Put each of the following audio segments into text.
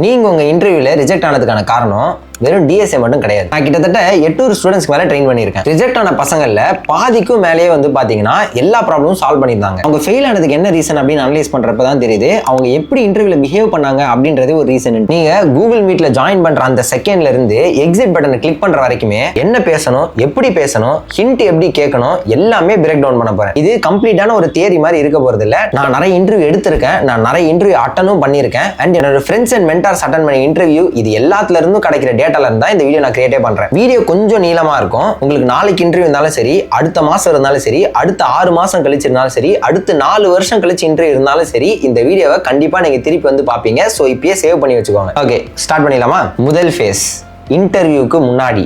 நீங்க உங்க இன்டர்வியூல ரிஜெக்ட் ஆனதுக்கான காரணம் வெறும் டிஎஸ்ஏ மட்டும் கிடையாது. நான் கிட்டத்தட்ட 800 ஸ்டூடெண்ட்ஸ்க்கு மேல ட்ரெயின் பண்ணியிருக்கேன். ரிஜெக்ட் ஆன பசங்கள்ல பாதிக்கும் மேலேயே வந்து பாத்தீங்கன்னா எல்லா ப்ராப்ளமும் சால்வ் பண்ணியிருந்தாங்க. அவங்க ஃபெயில் ஆனதுக்கு என்ன ரீசன் அப்படின்னு அனலைஸ் பண்றப்பதான் தெரியுது அவங்க எப்படி இன்டர்வியூல பிஹேவ் பண்ணாங்க அப்படின்றது ஒரு ரீசன். நீங்க கூகுள் மீட்ல ஜாயின் பண்ற அந்த செகண்ட்ல இருந்து எக்ஸிட் பட்டனை கிளிக் பண்ற வரைக்குமே என்ன பேசணும், எப்படி பேசணும், ஹிண்ட் எப்படி கேட்கணும் எல்லாமே பிரேக் டவுன் பண்ண போறேன். இது கம்ப்ளீட்டான ஒரு தியரி மாதிரி இருக்க போறது இல்ல. நான் நிறைய இன்டர்வியூ எடுத்திருக்கேன், நான் நிறைய இன்டர்வியூ அட்டனும் பண்ணியிருக்கேன். அண்ட் என்னோட ஃப்ரெண்ட்ஸ் அண்ட் மென்டார்ஸ் அட்டன் பண்ண இன்டர்வியூ இது எல்லாத்துல இருந்தும் கிடைக்கிற டேட்டால இருந்தா இந்த வீடியோ நான் கிரியேட் பண்றேன். வீடியோ கொஞ்சம் நீளமா இருக்கும். உங்களுக்கு நாளைக்கு இன்டர்வியூ இருந்தாலும் சரி, அடுத்த மாசம் இருந்தாலும் சரி, அடுத்த 6 மாசம் கழிச்சு இருந்தாலும் சரி, அடுத்த 4 வருஷம் கழிச்சு இன்டர்வியூ இருந்தாலும் சரி, இந்த வீடியோவை கண்டிப்பா நீங்க திருப்பி வந்து பாப்பீங்க. சோ இப்பயே சேவ் பண்ணி வச்சுக்கோங்க. ஓகே, ஸ்டார்ட் பண்ணிடலாமா? முதல் ஃபேஸ் இன்டர்வியூக்கு முன்னாடி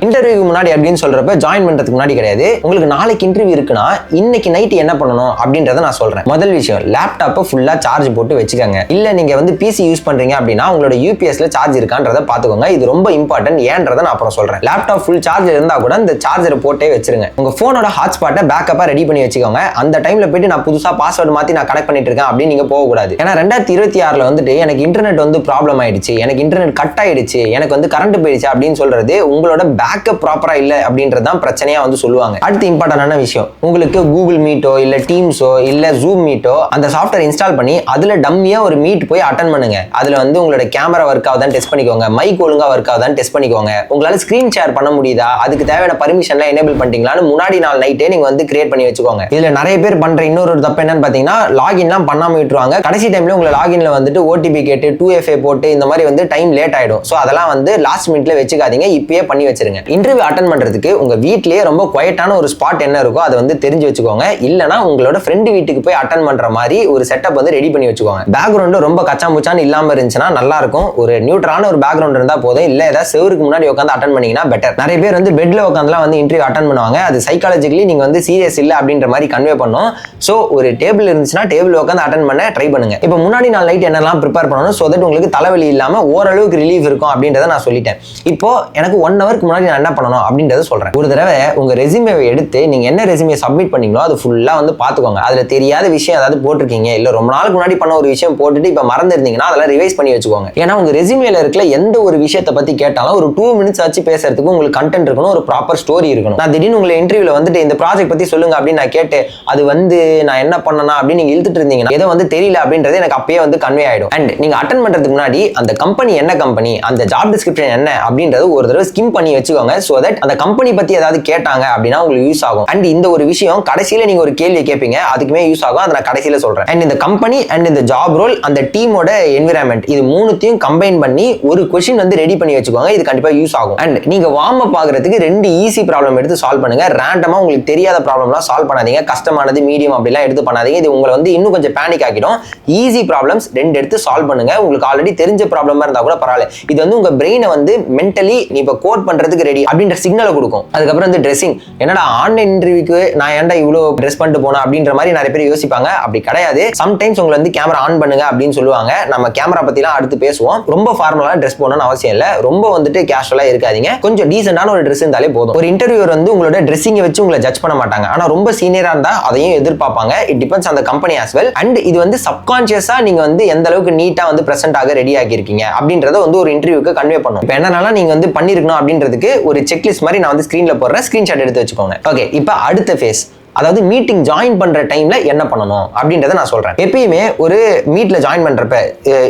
அப்படின்னு சொல்றப்ப ஜாயின் பண்றதுக்கு முன்னாடி கிடையாது. உங்களுக்கு நாளைக்கு இன்டர்வியூ இருக்குன்னா இன்னைக்கு நைட் என்ன பண்ணணும் அப்படின்றத நான் சொல்றேன். முதல் விஷயம், லேப்டாப்பை ஃபுல்லா சார்ஜ் போட்டு வச்சுக்கோங்க. இல்ல நீங்க வந்து பிசி யூஸ் பண்றீங்க அப்படின்னா உங்களோட யூபிஎஸ்ல சார்ஜ் இருக்கான்றத பாத்துக்கோங்க. இது ரொம்ப இம்பார்ட்டன்ட். ஏன்றதை நான் அப்புறம் சொல்றேன். லேப்டாப் ஃபுல் சார்ஜ் இருந்தா கூட இந்த சார்ஜரை போட்டே வச்சிருங்க. உங்க போனோட ஹாட்ஸ்பாட்டை பேக்கப்பா ரெடி பண்ணி வச்சுக்கோங்க. அந்த டைம்ல போயிட்டு நான் புதுசா பாஸ்வேர்டு மாத்தி நான் கனெக்ட் பண்ணிட்டு இருக்கேன் அப்படின்னு நீங்க போக கூடாது. ஏன்னா 2026 வந்துட்டு எனக்கு இன்டர்நெட் வந்து ப்ராப்ளம் ஆயிடுச்சு, எனக்கு இன்டர்நெட் கட் ஆயிடுச்சு, எனக்கு வந்து கரண்ட் போயிடுச்சு அப்படின்னு சொல்றது உங்களோட பேக்கப் ப்ராப்பரா இல்ல அப்படின்றதான் பிரச்சனையா வந்து சொல்லுவாங்க. அடுத்து இம்பார்ட்டன்டான விஷயம், உங்களுக்கு கூகுள் மீட்டோ இல்ல டீம்ஸோ இல்ல ஜூம் மீட்டோ அந்த சாஃப்ட்வேர் இன்ஸ்டால் பண்ணி அதுல டம்மியா ஒரு மீட் போய் அட்டன் பண்ணுங்க. அதுல வந்து உங்களோட கேமரா ஒர்க் ஆகுதான்னு டெஸ்ட் பண்ணிக்கோங்க, மைக் ஒழுங்கா ஒர்க் ஆகுதான்னு டெஸ்ட் பண்ணிக்கோங்க. உங்களால ஸ்கிரீன் ஷேர் பண்ண முடியுதா, அதுக்கு தேவையான பர்மிஷன்லாம் எனேபிள் பண்ணிட்டீங்களான்னு முன்னாடி நாள் நைட்டே நீங்க வந்து கிரியேட் பண்ணி வச்சுக்கோங்க. இதுல நிறைய பேர் பண்ற இன்னொரு தப்பு என்னன்னு பாத்தீங்கன்னா லாகின்லாம் பண்ணாம விட்டுருவாங்க. கடைசி டைம்ல உங்களை லாகின்ல வந்துட்டு ஓடிபி கேட்டு 2FA போட்டு இந்த மாதிரி வந்து டைம் லேட் ஆயிடும். சோ அதெல்லாம் வந்து லாஸ்ட் மினிட்ல வச்சுக்காதீங்க, இப்பயே பண்ணி வச்சிருங்க. இன்டர்வியூ அட்டெண்ட் பண்றதுக்கு உங்க வீட்லயே ரொம்ப குவைட்டான ஒரு ஸ்பாட் என்ன இருக்கோ அதை வந்து தெரிஞ்சு வச்சுக்கோங்க. இல்லனா உங்களோட ஃப்ரெண்ட் வீட்டுக்கு போய் அட்டெண்ட் பண்ற மாதிரி ஒரு செட்டப் வந்து ரெடி பண்ணி வச்சுக்கோங்க. பேக்ரவுண்ட் ரொம்ப கச்சாமுச்சான்னு இல்லாம இருந்துச்சுன்னா நல்லா இருக்கும். ஒரு நியூட்ரலான ஒரு பேக்ரவுண்ட் இருந்தா போதும். இல்ல ஏதாவது செவருக்கு முன்னாடி உட்காந்து அட்டெண்ட் பண்ணீங்கன்னா பெட்டர். நிறைய பேர் வந்து பெட்ல உட்காந்துலாம் வந்து இன்டர்வியூ அட்டெண்ட் பண்ணுவாங்க. அது சைக்காலஜிக்கலி நீங்க வந்து சீரியஸ் இல்ல அப்படின்ற மாதிரி கன்வே பண்ணும். சோ ஒரு டேபிள் இருந்துச்சுன்னா டேபிள் உட்காந்து அட்டெண்ட் பண்ண ட்ரை பண்ணுங்க. இப்போ முன்னாடி நாள் நைட் என்னெல்லாம் ப்ரிப்பேர் பண்ணணும் சோ தட் உங்களுக்கு தலைவலி இல்லாம ஓரளவுக்கு ரிலீஃப் இருக்கும் அப்படின்றத நான் சொல்லிட்டேன். இப்போ எனக்கு 1 ஹவருக்கு முன்னாடி நான் என்ன பண்ணணும் அப்படின்றத சொல்றேன். ஒரு தடவை உங்க ரெஸ்யூமேவை எடுத்து நீங்க என்ன ரெஸ்யூமே சப்மிட் பண்ணீங்களோ அது ஃபுல்லா வந்து பாத்துக்கோங்க. அதுல தெரியாத விஷயம் ஏதாவது போட்டிருக்கீங்க, இல்ல ரொம்ப நாளுக்கு முன்னாடி பண்ண ஒரு விஷயம் போட்டுட்டு இப்ப மறந்துருந்தீங்கன்னா அதெல்லாம் ரிவைஸ் பண்ணி வச்சுக்கோங்க. ஏன்னா உங்க ரெஸ்யூமேல இருக்கிற எந்த ஒரு விஷயத்தை பத்தி கேட்டாலும் ஒரு 2 மினிட்ஸ் ஆச்சு பேசுறதுக்கு உங்களுக்கு கண்டென்ட் இருக்கணும், ஒரு ப்ராப்பர் ஸ்டோரி இருக்கணும். நான் திடீர்னு உங்களை இன்டர்வியூல வந்துட்டு இந்த ப்ராஜெக்ட் பத்தி சொல்லுங்க அப்படின்னு நான் கேட்டு அது வந்து நான் என்ன பண்ணனா அப்படின்னு நீங்க இழுத்துட்டு இருந்தீங்கன்னா ஏதோ வந்து தெரியல அப்படின்றது எனக்கு அப்பயே வந்து கன்வே ஆயிடும். அண்ட் நீங்க அட்டெண்ட் பண்றதுக்கு முன்னாடி அந்த கம்பெனி என்ன கம்பெனி, அந்த ஜாப் டிஸ்கிரிப்ஷன் என்ன அப்படின்றது ஒரு தடவை ஸ்கிம் பண்ணி வச்சுக்கோங்க. சோ தட் அந்த கம்பெனி பத்தி ஏதாவது கேட்டாங்க அப்படின்னா உங்களுக்கு யூஸ் ஆகும். அண்ட் இந்த ஒரு விஷயம் கடைசியில நீங்க ஒரு கேள்வி கேட்பீங்க, அதுக்குமே யூஸ் ஆகும். அதை நான் கடைசியில சொல்றேன். அண்ட் இந்த கம்பெனி அண்ட் இந்த ஜாப் ரோல் அந்த டீமோட என்விரான்மெண்ட் இது மூணுத்தையும் கம்பைன் பண்ணி ஒரு क्वेश्चन வந்து ரெடி பண்ணி வச்சுக்கோங்க. இது கண்டிப்பா யூஸ் ஆகும். அண்ட் நீங்க வார்ம் அப் ஆகிறதுக்கு 2 ஈஸி ப்ராப்ளம் எடுத்து சால்வ் பண்ணுங்க. ரேண்டமா உங்களுக்கு தெரியாத ப்ராப்ளம்லாம் சால்வ் பண்ணாதீங்க. கஷ்டமானது மீடியம் அப்படிலாம் எடுத்து பண்ணாதீங்க. இது உங்களை வந்து இன்னும் கொஞ்சம் பேனிக் ஆக்கிடும். ஈஸி ப்ராப்ளம்ஸ் 2 எடுத்து சால்வ் பண்ணுங்க. உங்களுக்கு ஆல்ரெடி தெரிஞ்ச ப்ராப்ளமா இருந்தா கூட பரவாயில்ல. இது வந்து உங்க பிரெயினை வந்து மென்டலி நீ இப்ப கோட் பண்றதுக்கு ரெடி அப்படின்ற சிக்னலை கொடுக்கும். அதுக்கப்புறம் வந்து ட்ரெஸ்ஸிங், என்னடா ஆன்லைன் இன்டர்வியூக்கு நான் ஏன்டா இவ்வளோ ட்ரெஸ் பண்ணிட்டு போனேன் அப்படின்ற மாதிரி நிறைய பேர் யோசிப்பாங்க. அப்படி கிடையாது. சம்டைம்ஸ் உங்களை வந்து கேமரா ஆன் பண்ணுங்க அப்படின்னு சொல்லுவாங்க. நம்ம கேமரா பத்திலாம் அடுத்து பேசுவோம். ரொம்ப ஃபார்மலா ட்ரெஸ் போடணும்னு அவசியம் இல்லை. ரொம்ப வந்துட்டு கேஷுவலா இருக்காதீங்க. கொஞ்சம் டீசென்டான ஒரு ட்ரெஸ் இருந்தாலே போதும். ஒரு இன்டர்வியூவர் வந்து உங்களோட ட்ரெஸ்ஸிங்கை வச்சு உங்களை ஜட்ஜ் பண்ண மாட்டாங்க. ஆனா ரொம்ப சீனியரா இருந்தா அதையும் எதிர்பார்ப்பாங்க. It depends on the company as well. And இது வந்து சப்கான்ஷியஸா நீங்க வந்து எந்த அளவுக்கு நீட்டா வந்து பிரசன்ட் ஆக ரெடி ஆகியிருக்கீங்க அப்படின்றத வந்து ஒரு இன்டர்வியூக்கு கன்வே பண்ணும். இப்போ என்னன்னா நீங்க வந்து பண்ணிருக்கணும் அப்படின்றதுக்கு ஒரு செக்லிஸ்ட் மாதிரி நான் வந்து ஸ்கிரீன்ல போடுறேன், ஸ்கிரீன்ஷாட் எடுத்து வச்சுக்கோங்க. ஓகே, இப்போ அடுத்த ஃபேஸ், அதாவது மீட்டிங் ஜாயின் பண்ற டைம்ல என்ன பண்ணணும் அப்படின்றத நான் சொல்றேன். எப்பயுமே ஒரு மீட்ல ஜாயின் பண்றப்ப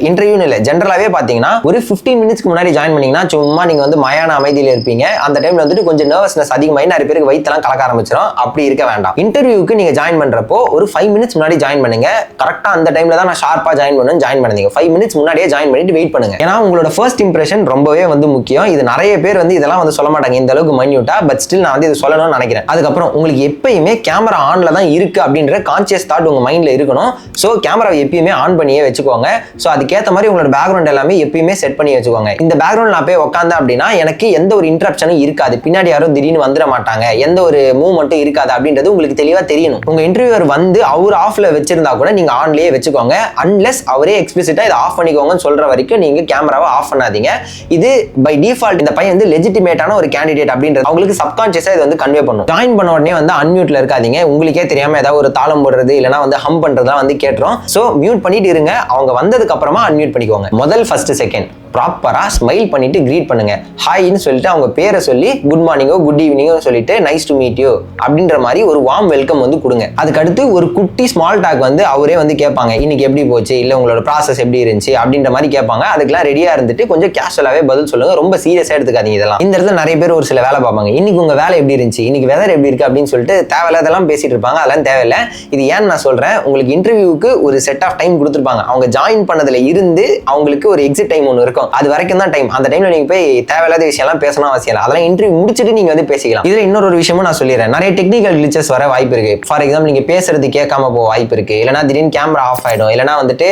இன்டர்வியூன்னு இல்லை, ஜென்ரலாவே பாத்தீங்கன்னா ஒரு 15 மினிட்ஸ்க்கு முன்னாடி ஜாயின் பண்ணீங்கன்னா சும்மா நீங்க வந்து மயான அமைதியில இருப்பீங்க. அந்த டைம்ல வந்துட்டு கொஞ்சம் நர்வஸ்னஸ் அதிகமாகி நிறைய பேருக்கு வயிற்றெல்லாம் கலக்க ஆரம்பிச்சிடும். அப்படி இருக்க வேண்டாம். இன்டர்வியூக்கு நீங்க ஜாயின் பண்றப்போ ஒரு 5 மினிட்ஸ் முன்னாடி ஜாயின் பண்ணுங்க. கரெக்டா அந்த டைம்ல தான் நான் ஷார்ப்பா ஜாயின் பண்ணுங்க. 5 மினிட்ஸ் முன்னாடியே ஜாயின் பண்ணிட்டு வெயிட் பண்ணுங்க. ஏன்னா உங்களோட ஃபர்ஸ்ட் இம்ப்ரெஷன் ரொம்பவே வந்து முக்கியம். இது நிறைய பேர் வந்து இதெல்லாம் வந்து சொல்ல மாட்டாங்க இந்த அளவுக்கு மைன்யூட்டா. பட் ஸ்டில் நான் வந்து இது சொல்லணும்னு நினைக்கிறேன். அதுக்கப்புறம் உங்களுக்கு எப்பயுமே கேமரா ஆன்ல தான் இருக்கு அப்படின்ற கான்சியஸ் தாட் உங்க மைண்ட்ல இருக்கணும். சோ கேமராவை எப்பயுமே ஆன் பண்ணியே வச்சுக்கோங்க. சோ அதுக்கேற்ற மாதிரி உங்களோட பேக்ரவுண்ட் எல்லாமே எப்பயுமே செட் பண்ணி வச்சுக்கோங்க. இந்த பேக்ரவுண்ட் நான் போய் உட்காந்தேன் அப்படின்னா எனக்கு எந்த ஒரு இன்டரப்ஷனும் இருக்காது, பின்னாடி யாரும் திடீர்னு வந்துட மாட்டாங்க, எந்த ஒரு மூவ்மெண்ட்டும் இருக்காது அப்படின்றது உங்களுக்கு தெளிவா தெரியணும். உங்க இன்டர்வியூவர் வந்து அவர் ஆஃப்ல வச்சிருந்தா கூட நீங்க ஆன்லயே வச்சுக்கோங்க. அன்லெஸ் அவரே எக்ஸ்பிளிசிட்டா இதை ஆஃப் பண்ணிக்கோங்கன்னு சொல்ற வரைக்கும் நீங்க கேமராவை ஆஃப் பண்ணாதீங்க. இது பை டிஃபால்ட் இந்த பையன் வந்து லெஜிட்டிமேட்டான ஒரு கேண்டிடேட் அப்படின்றது அவங்களுக்கு சப்கான்ஷியஸா இது வந்து கன்வே பண்ணும். ஜாயின் பண்ண உடனே வந்து அன்மியூட்ல இருக்காதீங்க. உங்களுக்கே தெரியாம ஏதாவது ஒரு தாளம் போடுறது இல்லனா வந்து ஹம் பண்றதெல்லாம் வந்து கேட்றோம். சோ மியூட் பண்ணிட்டு இருங்க. அவங்க வந்ததுக்கு அப்புறமா அன்மியூட் பண்ணிக்கோங்க. முதல் ஃபர்ஸ்ட் செகண்ட் ப்ராப்பரா ஸ்மைல் பண்ணிட்டு கிரீட் பண்ணுங்க. ஹாய்னு சொல்லிட்டு அவங்க பேரை சொல்லி குட் மார்னிங்கோ குட் ஈவினிங்கோ சொல்லிட்டு நைஸ் டு மீட் யூ அப்படின்ற மாதிரி ஒரு வார்ம் வெல்கம் வந்து கொடுங்க. அதுக்கடுத்து ஒரு குட்டி ஸ்மால் டாக் வந்து அவரே வந்து கேட்பாங்க, இன்னைக்கு எப்படி போச்சு, இல்ல உங்களோட ப்ராசஸ் எப்படி இருந்துச்சு அப்படின்ற மாதிரி கேட்பாங்க. அதுக்கெல்லாம் ரெடியா இருந்துட்டு கொஞ்சம் கேஷுவலாவே பதில் சொல்லுங்க. ரொம்ப சீரியஸா எடுத்துக்காதீங்க. இதெல்லாம் இந்த இடத்துல நிறைய பேர் ஒரு சில வேலை பார்ப்பாங்க. இன்னைக்கு உங்க வேலை எப்படி இருந்துச்சு, இன்னைக்கு வெதர் எப்படி இருக்கு அப்படின்னு சொல்லிட்டு தேவையில்லாதெல்லாம் பேசிட்டு இருப்பாங்க. அதெல்லாம் தேவையில்லை. இது ஏன்னு நான் சொல்றேன், உங்களுக்கு இன்டர்வியூக்கு ஒரு செட் ஆஃப் டைம் கொடுத்துருப்பாங்க. அவங்க ஜாயின் பண்ணதுல இருந்து அவங்களுக்கு ஒரு எக்ஸிட் டைம் ஒன்று இருக்கும். அது வரைக்கும் தான் டைம். அந்த டைம்ல நீங்க போய் தேவையில்லாத விஷயம் எல்லாம் பேசணும் அவசியம் இல்லை. அதெல்லாம் இன்டர்வியூ முடிச்சுட்டு நீங்க வந்து பேசிக்கலாம். இதுல இன்னொரு விஷயமும் நான் சொல்லிடுறேன், நிறைய டெக்னிக்கல் கிளிச்சஸ் வர வாய்ப்பு இருக்கு. ஃபார் எக்ஸாம்பிள், நீங்க பேசுறது கேட்காம போக வாய்ப்பு இருக்கு, இல்லைனா திடீர்னு கேமரா ஆஃப் ஆயிடும், இல்லைனா வந்துட்டு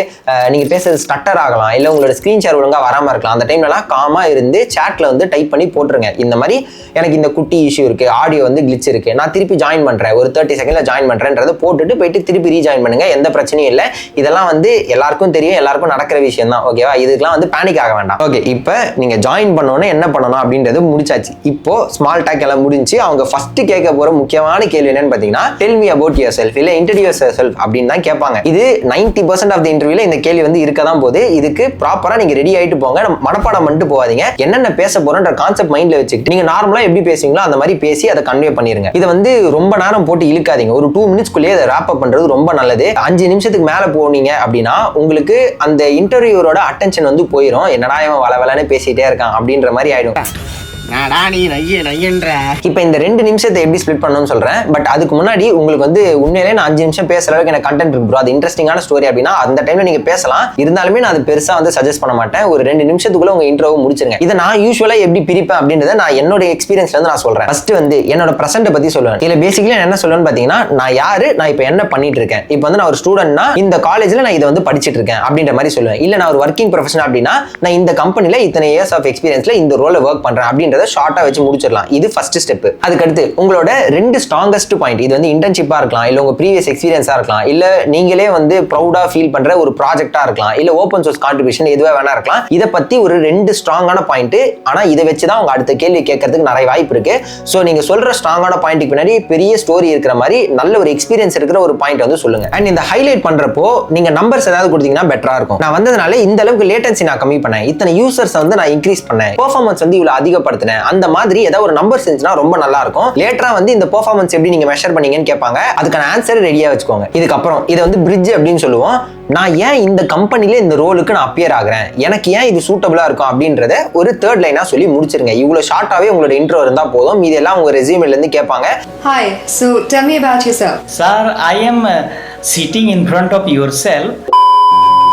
நீங்க பேசுறது ஸ்டட்டர் ஆகலாம், இல்ல உங்களோட ஸ்கிரீன் ஷேர் ஒழுங்கா வராம இருக்கலாம். அந்த டைம்ல காமா இருந்து சாட்ல வந்து டைப் பண்ணி போட்டுருங்க. இந்த மாதிரி எனக்கு இந்த குட்டி இஷ்யூ இருக்கு, ஆடியோ வந்து கிளிச் இருக்கு, நான் திருப்பி ஜாயின் பண்றேன், ஒரு 30 செகண்ட்ல ஜாயின் பண்றேன்றதை போட்டுட்டு போயிட்டு திருப்பி ரீஜாயின் பண்ணுங்க. எந்த பிரச்சனையும் இல்லை. இதெல்லாம் வந்து எல்லாருக்கும் தெரியும், எல்லாருக்கும் நடக்கிற விஷயம் தான். ஓகேவா? இதுக்கெல்லாம் வந்து பேனிக் ஆக வேண்டாம். ஓகே, இப்போ நீங்க ஜாயின் பண்ணோன்னு என்ன பண்ணணும் அப்படின்றது முடிச்சாச்சு. இப்போ ஸ்மால் டாக் எல்லாம் முடிஞ்சு அவங்க ஃபர்ஸ்ட் கேட்க போற முக்கியமான கேள்வி என்னன்னு பாத்தீங்கன்னா, tell me about your self, இல்ல இன்ட்ரோடியூஸ் யுவர் செல்ஃப் அப்படின்னு தான் கேட்பாங்க. இது 90% ஆஃப் தி இன்டர்வியூல இந்த கேள்வி வந்து இருக்க தான் போகுது. இதுக்கு ப்ராப்பரா நீங்க ரெடி ஆயிட்டு போங்க. மனப்பாடம் பண்ணிட்டு போகாதீங்க. என்னென்ன பேச போறோன்ற கான்செப்ட் மைண்ட்ல வச்சுக்கிட்டு நீங்க நார்மலா எப்படி பேசுவீங்களோ அந்த மாதிரி பேசி அதை கன்வே பண்ணிருங்க. இதை வந்து ரொம்ப நேரம் போட்டு இழுக்காதீங்க. ஒரு 2 மினிட்ஸ்க்குள்ளேயே அதை ராப் அப் பண்றது ரொம்ப நல்லது. 5 நிமிஷத்துக்கு மேல போனீங்க அப்படின்னா உங்களுக்கு அந்த இன்டர்வியூரோட அட்டென்ஷன் வந்து போயிடும். என்னடா இவன் வளவலன்னு பேசிட்டே இருக்கான் அப்படின்ற மாதிரி ஆயிடும். இப்ப இந்த 2 நிமிஷத்தை எப்படி ஸ்பிளிட் பண்ணணும்னு சொல்றேன். பட் அதுக்கு முன்னாடி உங்களுக்கு வந்து உண்மையிலே நான் 5 நிமிஷம் பேசுற அளவுக்கு எனக்கு கண்டென்ட் இருக்கு ப்ரோ, அது இன்ட்ரெஸ்டிங்கான ஸ்டோரி அப்படின்னா அந்த டைம்ல நீங்க பேசலாம். இருந்தாலுமே நான் அது பெருசா வந்து சஜஸ்ட் பண்ண மாட்டேன். ஒரு 2 நிமிஷத்துக்குள்ள உங்க இன்ட்ரோவை முடிச்சிருங்க. இதை நான் யூஸ்வலா எப்படி பிரிப்பேன் அப்படின்றத நான் என்னோட எக்ஸ்பீரியன்ஸ்ல இருந்து நான் சொல்றேன். ஃபர்ஸ்ட் வந்து என்னோட பிரசன்ட் பத்தி சொல்லுவேன். இதுல பேசிக்கலி நான் என்ன சொல்லுவேன்னு பாத்தீங்கன்னா, நான் யாரு, நான் இப்ப என்ன பண்ணிட்டு இருக்கேன். இப்போ வந்து நான் ஒரு ஸ்டூடெண்ட்னா இந்த காலேஜ்ல நான் இதை வந்து படிச்சிட்டு இருக்கேன் அப்படின்ற மாதிரி சொல்லுவேன். இல்ல நான் ஒரு ஒர்க்கிங் ப்ரொஃபஷனல் அப்படின்னா நான் இந்த கம்பெனில இத்தனை இயர்ஸ் ஆஃப் எக்ஸ்பீரியன்ஸ்ல இந்த ரோல ஒர்க் பண்றேன் அப்படின்றத ஷார்ட்டா வச்சு முடிச்சிடலாம். இது ஃபர்ஸ்ட் ஸ்டெப். அதுக்கடுத்து உங்களோட 2 ஸ்ட்ராங்கஸ்ட் பாயிண்ட், இது வந்து இன்டர்ன்ஷிப்பா இருக்கலாம், இல்ல உங்க ப்ரீவியஸ் எக்ஸ்பீரியன்ஸா இருக்கலாம், இல்ல நீங்களே வந்து ப்ரௌடா ஃபீல் பண்ற ஒரு ப்ராஜெக்டா இருக்கலாம், இல்ல ஓப்பன் சோர்ஸ் கான்ட்ரிபியூஷன் எதுவா வேணா இருக்கலாம். இதை பத்தி ஒரு 2 ஸ்ட்ராங்கான பாயிண்ட். ஆனா இதை வச்சுதான் உங்க அடுத்த கேள்வி கேட்கறதுக்கு நிறைய வாய்ப்பு இருக்கு. சோ நீங்க சொல்ற ஸ்ட்ராங்கான பாயிண்ட்க்கு பின்னாடி பெரிய ஸ்டோரி இருக்கிற மாதிரி நல்ல ஒரு எக்ஸ்பீரியன்ஸ் இருக்கிற ஒரு பாயிண்ட் வந்து சொல்லுங்க. அண்ட் இந்த ஹைலைட் பண்றப்போ நீங்க நம்பர்ஸ் ஏதாவது கொடுத்தீங்கன்னா பெட்டரா இருக்கும். நான் வந்ததுனால இந்த அளவுக்கு லேட்டன்சி நான் கம்மி பண்ணேன், இத்தனை யூசர்ஸ் வந்து நான் இன்க்ரீஸ் பண்ணேன், பெர்ஃபார்மன்ஸ் வந்து இவ்வளவு அதிகப்படுத்தினேன், அந்த மாதிரி ஏதாவது ஒரு நம்பர் செஞ்சுனா ரொம்ப நல்லா இருக்கும். லேட்டரா வந்து இந்த பெர்ஃபார்மன்ஸ் எப்படி நீங்க மெஷர் பண்ணீங்கன்னு கேட்பாங்க. அதுக்கான ஆன்சர் ரெடியா வச்சுக்கோங்க. இதுக்கப்புறம் இதை வந்து பிரிட்ஜ் அப்படின்னு சொல்லுவோம். நான் ஏன் இந்த கம்பெனில இந்த ரோலுக்கு நான் அப்பியர் ஆகிறேன், எனக்கு ஏன் இது சூட்டபிளா இருக்கும் அப்படின்றத ஒரு 3rd லைனா சொல்லி முடிச்சிருங்க. இவ்வளவு ஷார்ட்டாவே உங்களோட இன்ட்ரோ இருந்தா போதும். இதெல்லாம் உங்க ரெஸ்யூமேல இருந்து கேட்பாங்க. Hi, so tell me about yourself. Sir, I am sitting in front of yourself.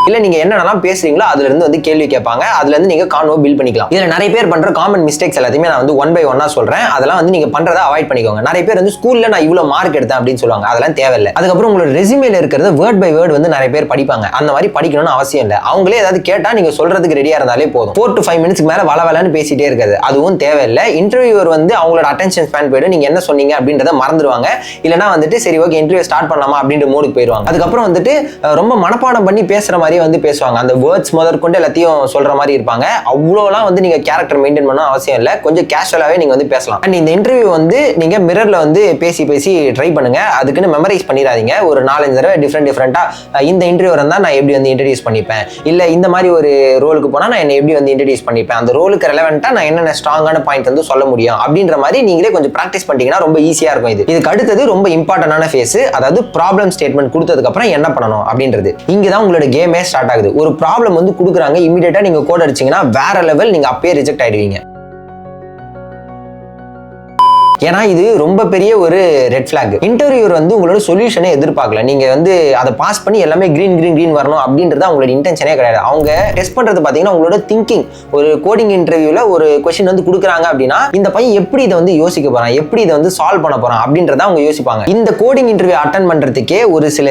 இல்ல நீங்க என்னென்னலாம் பேசுறீங்களோ அதுல இருந்து வந்து கேள்வி கேட்பாங்க. அதுல இருந்து நீங்க கான்வோ பில்ட் பண்ணிக்கலாம். இதுல நிறைய பேர் பண்ற காமன் மிஸ்டேக்ஸ் எல்லாத்தையுமே நான் வந்து 1 by 1 சொல்றேன். அதெல்லாம் வந்து நீங்க பண்றதை அவாய்ட் பண்ணிக்கோங்க. நிறைய பேர் வந்து ஸ்கூல்ல நான் இவ்வளவு மார்க் எடுத்தேன் அப்படின்னு சொல்லுவாங்க. அதெல்லாம் தேவையில்லை. அதுக்கப்புறம் உங்களோட ரெஸ்யூமேல இருக்கிறது வேர்ட் பை வேர்ட் வந்து நிறைய பேர் படிப்பாங்க. அந்த மாதிரி படிக்கணும்னு அவசியம் இல்லை. அவங்களே ஏதாவது கேட்டா நீங்க சொல்றதுக்கு ரெடியா இருந்தாலே போதும். 4 to 5 மினிட்ஸ்க்கு மேல வளவலன்னு பேசிட்டே இருக்காது. அதுவும் தேவையில்லை. இன்டர்வியூவர் வந்து அவங்களோட அட்டென்ஷன் ஸ்பேன் போயிடும். நீங்க என்ன சொன்னீங்க அப்படின்றத மறந்துடுவாங்க. இல்லைன்னா வந்துட்டு சரி ஓகே இன்டர்வியூ ஸ்டார்ட் பண்ணலாமா அப்படின்ற மோடுக்கு போயிடுவாங்க. அதுக்கப்புறம் வந்துட்டு ரொம்ப மனப்பாடம் பண்ணி பேசுற மாதிரியே வந்து பேசுவாங்க. அந்த வேர்ட்ஸ் முதற்கொண்டு எல்லாத்தையும் சொல்ற மாதிரி இருப்பாங்க. அவ்வளோலாம் வந்து நீங்க கேரக்டர் மெயின்டைன் பண்ண அவசியம் இல்லை. கொஞ்சம் கேஷுவலாவே நீங்க வந்து பேசலாம். அண்ட் இந்த இன்டர்வியூ வந்து நீங்க மிரர்ல வந்து பேசி ட்ரை பண்ணுங்க. அதுக்குன்னு மெமரைஸ் பண்ணிடாதீங்க. ஒரு 4-5 தடவை டிஃப்ரெண்டா இந்த இன்டர்வியூ இருந்தா நான் எப்படி வந்து இன்ட்ரடியூஸ் பண்ணிப்பேன், இல்ல இந்த மாதிரி ஒரு ரோலுக்கு போனா நான் என்ன எப்படி வந்து இன்ட்ரடியூஸ் பண்ணிப்பேன், அந்த ரோலுக்கு ரெலவெண்டா நான் என்னென்ன ஸ்ட்ராங்கான பாயிண்ட் வந்து சொல்ல முடியும் அப்படின்ற மாதிரி நீங்களே கொஞ்சம் பிராக்டிஸ் பண்ணிட்டீங்கன்னா ரொம்ப ஈஸியா இருக்கும். இதுக்கு அடுத்தது ரொம்ப இம்பார்ட்டன்டான ஃபேஸ், அதாவது ப்ராப்ளம் ஸ்டேட்மெண்ட் கொடுத்ததுக்கு அப்புறம் என்ன பண்ணணும் அப்படின்றது. இங்கதான் உங்களோட கேமே ஸ்டார்ட் ஆகுது. ஒரு ப்ராப்ளம் வந்து கொடுக்குறாங்க, இமிடியேட்டா நீங்க கோட் அடிச்சீங்கன்னா வேற லெவல், நீங்க அப்பயே ரிஜெக்ட் ஆயிடுவீங்க. ஏன்னா இது ரொம்ப பெரிய ஒரு ரெட் ஃபிளாக். இன்டர்வியூவர் வந்து உங்களோட சொல்யூஷனே எதிர்பார்க்கல. நீங்க வந்து அதை பாஸ் பண்ணி எல்லாமே கிரீன் வரணும் அப்படின்றது அவங்களோட இன்டென்ஷனே கிடையாது. அவங்க டெஸ்ட் பண்றது பாத்தீங்கன்னா உங்களோட திங்கிங். ஒரு கோடிங் இன்டர்வியூல ஒரு கொஸ்டின் வந்து கொடுக்குறாங்க அப்படின்னா இந்த பையன் எப்படி இதை வந்து யோசிக்க போறான், எப்படி இதை வந்து சால்வ் பண்ண போறான் அப்படின்றத அவங்க யோசிப்பாங்க. இந்த கோடிங் இன்டர்வியூ அட்டன் பண்றதுக்கே ஒரு சில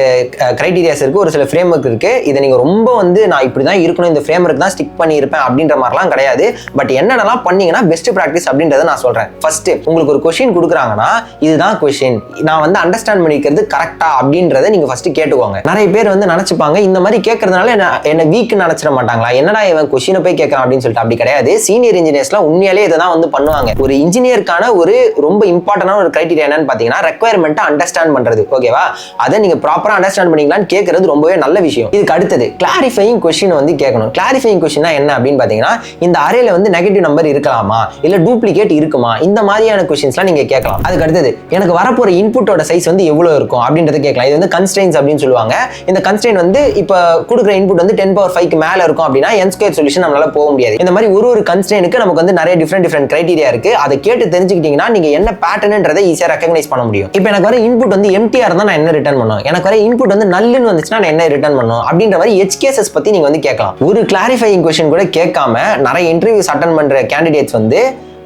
கிரைட்டீரியாஸ் இருக்கு, ஒரு சில ஃப்ரேம் ஒர்க் இருக்கு. இதை நீங்க ரொம்ப வந்து நான் இப்படிதான் இருக்கணும், இந்த ஃப்ரேம் ஒர்க் தான் ஸ்டிக் பண்ணி இருப்பேன் அப்படின்ற மாதிரிலாம் கிடையாது. பட் என்னென்னலாம் பண்ணீங்கன்னா பெஸ்ட் பிராக்டிஸ் அப்படின்றத நான் சொல்றேன். ஃபர்ஸ்ட் உங்களுக்கு ஒரு கொஸ்டின் கொஸ்டின் கொடுக்குறாங்கன்னா இதுதான் கொஸ்டின், நான் வந்து அண்டர்ஸ்டாண்ட் பண்ணிக்கிறது கரெக்டா அப்படின்றத நீங்க ஃபர்ஸ்ட் கேட்டுக்கோங்க. நிறைய பேர் வந்து நினைச்சுப்பாங்க இந்த மாதிரி கேட்கறதுனால என்ன வீக் நினைச்சிட மாட்டாங்களா, என்னடா இவன் கொஸ்டினை போய் கேட்கறான் அப்படின்னு சொல்லிட்டு. அப்படி கிடையாது. சீனியர் இன்ஜினியர்ஸ்லாம் உண்மையிலேயே இதை தான் வந்து பண்ணுவாங்க. ஒரு இன்ஜினியருக்கான ஒரு ரொம்ப இம்பார்ட்டன்டான ஒரு கிரைட்டீரியா என்னன்னு பாத்தீங்கன்னா ரெக்வயர்மெண்ட் அண்டர்ஸ்டாண்ட் பண்றது. ஓகேவா, அதை நீங்க ப்ராப்பரா அண்டர்ஸ்டாண்ட் பண்ணீங்களான்னு கேட்கறது ரொம்பவே நல்ல விஷயம். இதுக்கு அடுத்தது கிளாரிஃபையிங் கொஸ்டின் வந்து கேட்கணும். கிளாரிஃபையிங் கொஸ்டின் என்ன அப்படின்னு பாத்தீங்கன்னா இந்த அரேல வந்து நெகட்டிவ் நம்பர் இருக்கலாமா இல்ல டூப்ளிகேட் இருக்குமா, இந்த மாதிரியான கொஸ்டின்ஸ்லாம் நீங்க கேட்கலாம். அதுக்கு அடுத்தது எனக்கு வரப்போற இன்புட்டோட சைஸ் வந்து எவ்வளவு இருக்கும் அப்படின்றத கேட்கலாம். இது வந்து கன்ஸ்ட்ரெயின்ஸ் அப்படின்னு சொல்லுவாங்க. இந்த கன்ஸ்ட்ரெயின் வந்து இப்ப கொடுக்குற இன்புட் வந்து 10⁵ மேல இருக்கும் அப்படின்னா n² சொல்யூஷன் நம்மளால போக முடியாது. இந்த மாதிரி ஒரு கன்ஸ்ட்ரெயினுக்கு நமக்கு வந்து நிறைய டிஃபரெண்ட் கிரைட்டீரியா இருக்கு. அதை கேட்டு தெரிஞ்சுக்கிட்டீங்கன்னா நீங்க என்ன பேட்டர்ன்றதை ஈஸியா ரெகக்னைஸ் பண்ண முடியும். இப்போ எனக்கு வர இன்புட் வந்து எம்டிஆர் இருந்தா நான் என்ன ரிட்டர்ன் பண்ணும், எனக்கு வர இன்புட் வந்து நல்லுன்னு வந்துச்சுன்னா நான் என்ன ரிட்டர்ன் பண்ணும் அப்படின்ற மாதிரி எட்ஜ் கேசஸ் பத்தி நீங்க வந்து கேட்கலாம். ஒரு கிளாரிஃபையிங் கொஸ்டின் கூட கேட்காம நிறைய இன்டர்வியூஸ் அட்டெண்ட் பண்ற கேண்டிடேட்ஸ் வந்து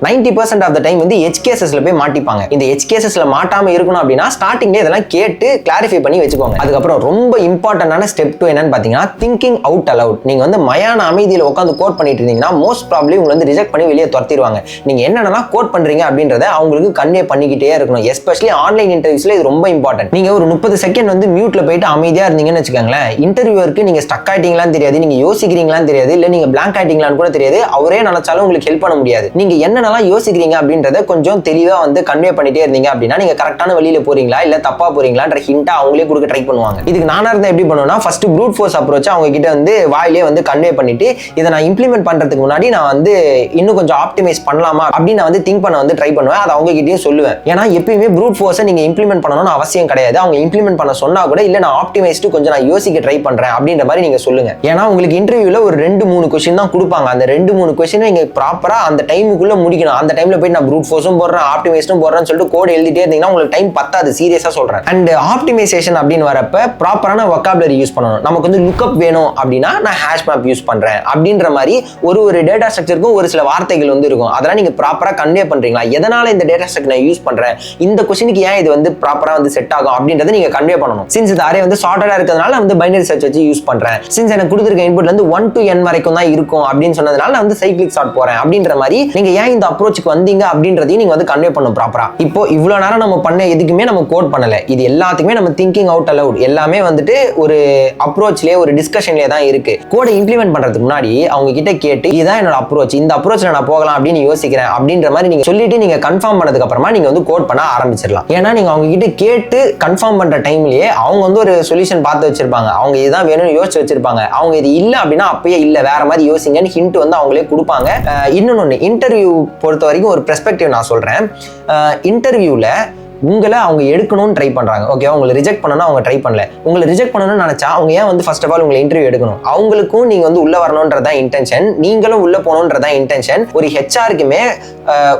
90% ஆஃப் த டைம் வந்து எட்ஜ் கேசஸ்ல போய் மாட்டிப்பாங்க. இந்த எட்ஜ் கேசஸ்ல மாட்டாம இருக்கணும் அப்படின்னா ஸ்டார்டிங்ல இதெல்லாம் கேட்டு கிளாரிஃபை பண்ணி வச்சுக்கோங்க. அதுக்கப்புறம் ரொம்ப இம்பார்ட்டன்டான ஸ்டெப் 2 என்னன்னு பாத்தீங்கன்னா திங்கிங் அவுட் அலவுட். நீங்க வந்து மயான அமைதியில உட்காந்து கோட் பண்ணிட்டு இருந்தீங்கன்னா மோஸ்ட் ப்ராப்ளி உங்களை வந்து ரிஜெக்ட் பண்ணி வெளியே துரத்திடுவாங்க. நீங்க என்னென்னலாம் கோட் பண்றீங்க அப்படின்றத அவங்களுக்கு கன்வே பண்ணிக்கிட்டே இருக்கணும். எஸ்பெஷலி ஆன்லைன் இன்டர்வியூஸ்ல இது ரொம்ப இம்பார்ட்டன்ட். நீங்க ஒரு 30 செகண்ட் வந்து மியூட்ல போயிட்டு அமைதியா இருந்தீங்கன்னு வச்சுக்கோங்களேன், இன்டர்வியூருக்கு நீங்க ஸ்டக் ஆயிட்டீங்களான்னு தெரியாது, நீங்க யோசிக்கிறீங்களான்னு தெரியாது, இல்ல நீங்க பிளாங்க் ஆயிட்டீங்களான்னு கூட தெரியாது. அவரே நினைச்சாலும் உங்களுக்கு ஹெல்ப் பண்ண முடியாது. நீங்க என்ன யோசிக்கிறீங்க அப்படின்றத கொஞ்சம் தெளிவா வந்து கன்வே பண்ணிட்டே இருந்தீங்க அப்படின்னா நீங்க கரெக்டான வழியில போறீங்களா இல்ல தப்பா போறீங்களான்ற ஹிண்டா அவங்களே கொடுக்க ட்ரை பண்ணுவாங்க. இதுக்கு நானா இருந்தா எப்படி பண்ணுவேன்னா ஃபர்ஸ்ட் ப்ரூட் ஃபோர்ஸ் அப்ரோச் அவங்க கிட்ட வந்து வாயிலே வந்து கன்வே பண்ணிட்டு இதை நான் இம்ப்ளிமெண்ட் பண்றதுக்கு முன்னாடி நான் வந்து இன்னும் கொஞ்சம் ஆப்டிமைஸ் பண்ணலாமா அப்படின்னு நான் வந்து திங்க் பண்ண வந்து ட்ரை பண்ணுவேன். அதை அவங்க கிட்டயும் சொல்லுவேன். ஏன்னா எப்பயுமே ப்ரூட் ஃபோர்ஸை நீங்க இம்ப்ளிமெண்ட் பண்ணணும்னு அவசியம் கிடையாது. அவங்க இம்ப்ளிமெண்ட் பண்ண சொன்னா கூட இல்ல நான் ஆப்டிமைஸ்டு கொஞ்சம் நான் யோசிக்க ட்ரை பண்றேன் அப்படின்ற மாதிரி நீங்க சொல்லுங்க. ஏன்னா உங்களுக்கு இன்டர்வியூல ஒரு 2-3 கொஸ்டின் தான் கொடுப்பாங்க. அந்த 2-3 கொஸ்டின் நீங்க ப்ராப்பரா அந்த டைமுக்குள்ள முடிக்கணும். அந்த டைம்ல போய் நான் ப்ரூட் ஃபோர்ஸும் போடுறேன் ஆப்டிமைஸ்டும் போடுறேன்னு சொல்லிட்டு கோட் எழுதிட்டே இருந்தீங்கன்னா உங்களுக்கு டைம் பத்தாது. சீரியஸா சொல்றேன். அண்ட் ஆப்டிமைசேஷன் அப்படின்னு வரப்ப ப்ராப்பரான வொக்காபுலரி யூஸ் பண்ணணும். நமக்கு வந்து லுக்அப் வேணும் அப்படின்னா நான் ஹேஷ் மேப் யூஸ் பண்றேன் அப்படின்ற மாதிரி ஒரு டேட்டா ஸ்ட்ரக்சருக்கும் ஒரு சில வார்த்தைகள் வந்து இருக்கும். அதெல்லாம் நீங்க ப்ராப்பரா கன்வே பண்றீங்களா, எதனால இந்த டேட்டா ஸ்ட்ரக்சர் நான் யூஸ் பண்றேன், இந்த கொஸ்டினுக்கு ஏன் இது வந்து ப்ராப்பரா வந்து செட் ஆகும் அப்படின்றத நீங்க கன்வே பண்ணணும். சின்ஸ் இந்த அரே வந்து சார்ட்டடா இருக்கிறதுனால வந்து பைனரி சர்ச் வச்சு யூஸ் பண்றேன், சின்ஸ் எனக்கு கொடுத்திருக்க இன்புட்ல இருந்து 1 to n வரைக்கும் தான் இருக்கும் அப்படின்னு சொன்னதுனால நான் வந்து சைக்ளிக் சார்ட் போறேன் அப்படின்ற மாதிரி நீங்க ஏன் இந்த அப்ரோச்சுக்கு வந்தீங்க அப்படின்றதையும் நீங்க வந்து கன்வே பண்ணும் ப்ராப்பரா. இப்போ இவ்வளவு நேரம் நம்ம பண்ண எதுக்குமே நம்ம கோட் பண்ணல. இது எல்லாத்துக்குமே நம்ம திங்கிங் அவுட் அலவுட் எல்லாமே வந்துட்டு ஒரு அப்ரோச்லயே ஒரு டிஸ்கஷன்லயே தான் இருக்கு. கோடை இம்ப்ளிமெண்ட் பண்றதுக்கு முன்னாடி அவங்க கிட்ட கேட்டு இதுதான் என்னோட அப்ரோச், இந்த அப்ரோச்ல நான் போகலாம் அப்படின்னு யோசிக்கிறேன் அப்படின்ற மாதிரி நீங்க சொல்லிட்டு நீங்க கன்ஃபார்ம் பண்ணதுக்கு அப்புறமா நீங்க வந்து கோட் பண்ண ஆரம்பிச்சிடலாம். ஏன்னா நீங்க அவங்க கிட்ட கேட்டு கன்ஃபார்ம் பண்ற டைம்லயே அவங்க வந்து ஒரு சொல்யூஷன் பார்த்து வச்சிருப்பாங்க. அவங்க இதுதான் வேணும்னு யோசிச்சு வச்சிருப்பாங்க. அவங்க இது இல்ல அப்படின்னா அப்பயே இல்ல வேற மாதிரி யோசிங்கன்னு ஹிண்ட் வந்து அவங்களே கொடுப்பாங்க. இன்னொன்னு இன்டர்வியூ பொறுத்த வரைக்கும் ஒரு பெர்ஸ்பெக்டிவ் நான் சொல்றேன். இன்டர்வியூல உங்களை அவங்க எடுக்கணும்னு ட்ரை பண்றாங்க. ஓகே, உங்களை ரிஜெக்ட் பண்ணணும் அவங்க ட்ரை பண்ணல. உங்களை ரிஜெக்ட் பண்ணணும்னு நினைச்சா அவங்க ஏன் வந்து ஃபர்ஸ்ட் ஆஃப் ஆல் உங்களை இன்டர்வியூ எடுக்கணும்? அவங்களுக்கும் நீங்க வந்து உள்ள வரணும்ன்றதா இன்டென்ஷன், நீங்களும் உள்ள போகணுன்றதா இன்டென்ஷன். ஒரு ஹெச்ஆருக்குமே